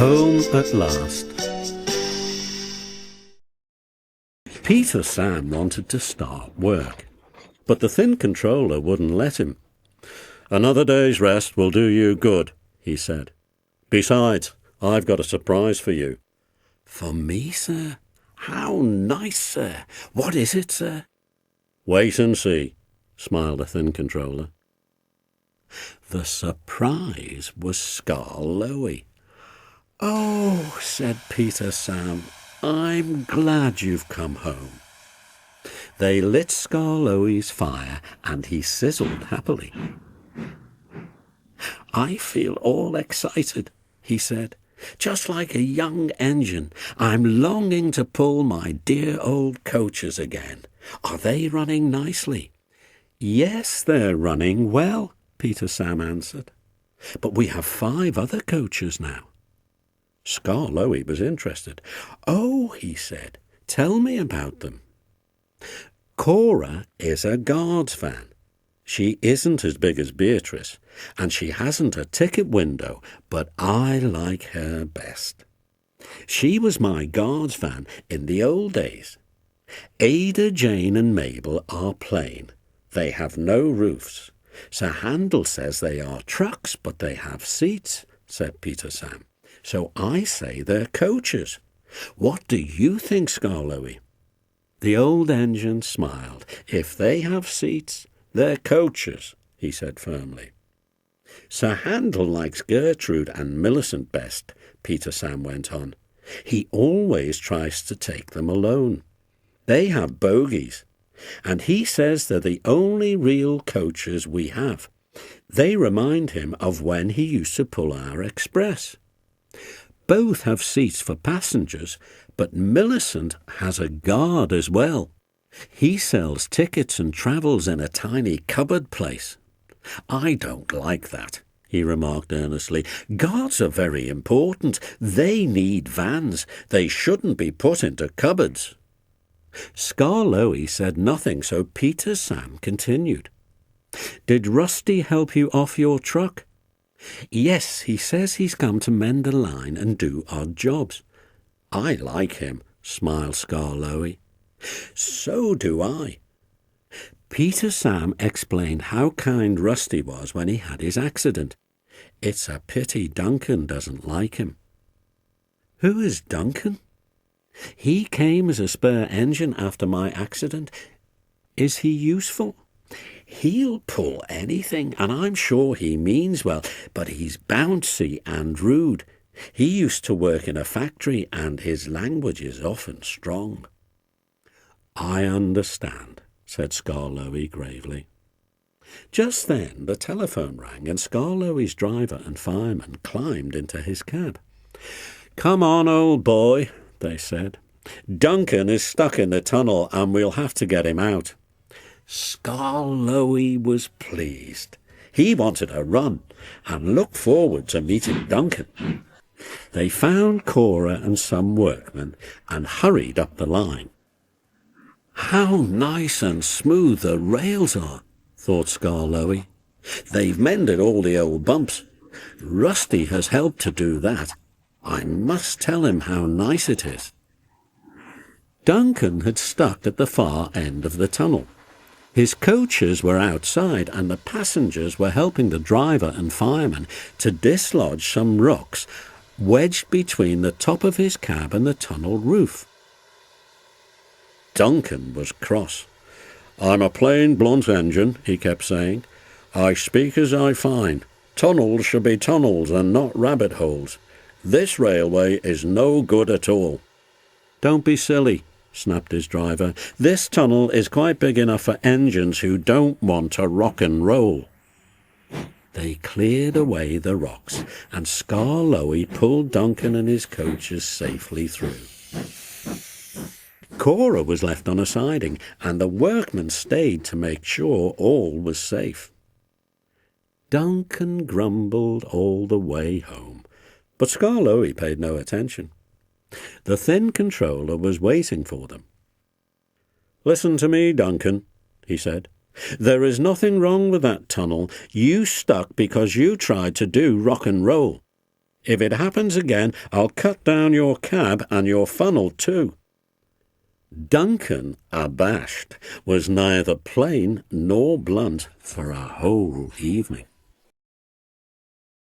Home at last. Peter Sam wanted to start work, but the thin controller wouldn't let him. "Another day's rest will do you good," he said. "Besides, I've got a surprise for you." "For me, sir? How nice, sir. What is it, sir?" "Wait and see," smiled the thin controller. The surprise was Skarloey. "Oh," said Peter Sam, "I'm glad you've come home." They lit Skarloey's fire and he sizzled happily. "I feel all excited," he said, "just like a young engine. I'm longing to pull my dear old coaches again. Are they running nicely?" "Yes, they're running well," Peter Sam answered. "But we have 5 other coaches now." Skarloey was interested. "Oh," he said, "tell me about them." "Cora is a guards van. She isn't as big as Beatrice, and she hasn't a ticket window, but I like her best. She was my guards van in the old days. Ada, Jane and Mabel are plain. They have no roofs. Sir Handel says they are trucks, but they have seats," said Peter Sam. "So I say they're coaches. What do you think, Skarloey?" The old engine smiled. "If they have seats, they're coaches," he said firmly. "Sir Handel likes Gertrude and Millicent best," Peter Sam went on. "He always tries to take them alone. They have bogies, and he says they're the only real coaches we have. They remind him of when he used to pull our express. Both have seats for passengers, but Millicent has a guard as well. He sells tickets and travels in a tiny cupboard place. I don't like that," he remarked earnestly. "Guards are very important. They need vans. They shouldn't be put into cupboards." Skarloey said nothing, so Peter Sam continued. "Did Rusty help you off your truck?" "Yes, he says he's come to mend a line and do odd jobs." "I like him," smiled Skarloey. "So do I." Peter Sam explained how kind Rusty was when he had his accident. "It's a pity Duncan doesn't like him." "Who is Duncan?" "He came as a spare engine after my accident." "Is he useful?" "He'll pull anything, and I'm sure he means well, but he's bouncy and rude. He used to work in a factory, and his language is often strong." "I understand," said Skarloey gravely. Just then the telephone rang, and Skarloey's driver and fireman climbed into his cab. "Come on, old boy," they said. "Duncan is stuck in the tunnel, and we'll have to get him out." Skarloey was pleased. He wanted a run and looked forward to meeting Duncan. They found Cora and some workmen and hurried up the line. "How nice and smooth the rails are," thought Skarloey. "They've mended all the old bumps. Rusty has helped to do that. I must tell him how nice it is." Duncan had stuck at the far end of the tunnel. His coaches were outside, and the passengers were helping the driver and fireman to dislodge some rocks wedged between the top of his cab and the tunnel roof. Duncan was cross. "I'm a plain blunt engine," he kept saying. "I speak as I find. Tunnels should be tunnels and not rabbit holes. This railway is no good at all." "Don't be silly," snapped his driver. "This tunnel is quite big enough for engines who don't want to rock and roll." They cleared away the rocks, and Skarloey pulled Duncan and his coaches safely through. Cora was left on a siding, and the workmen stayed to make sure all was safe. Duncan grumbled all the way home, but Skarloey paid no attention. The thin controller was waiting for them. "Listen to me, Duncan," he said. "There is nothing wrong with that tunnel. You stuck because you tried to do rock and roll. If it happens again, I'll cut down your cab and your funnel too." Duncan, abashed, was neither plain nor blunt for a whole evening.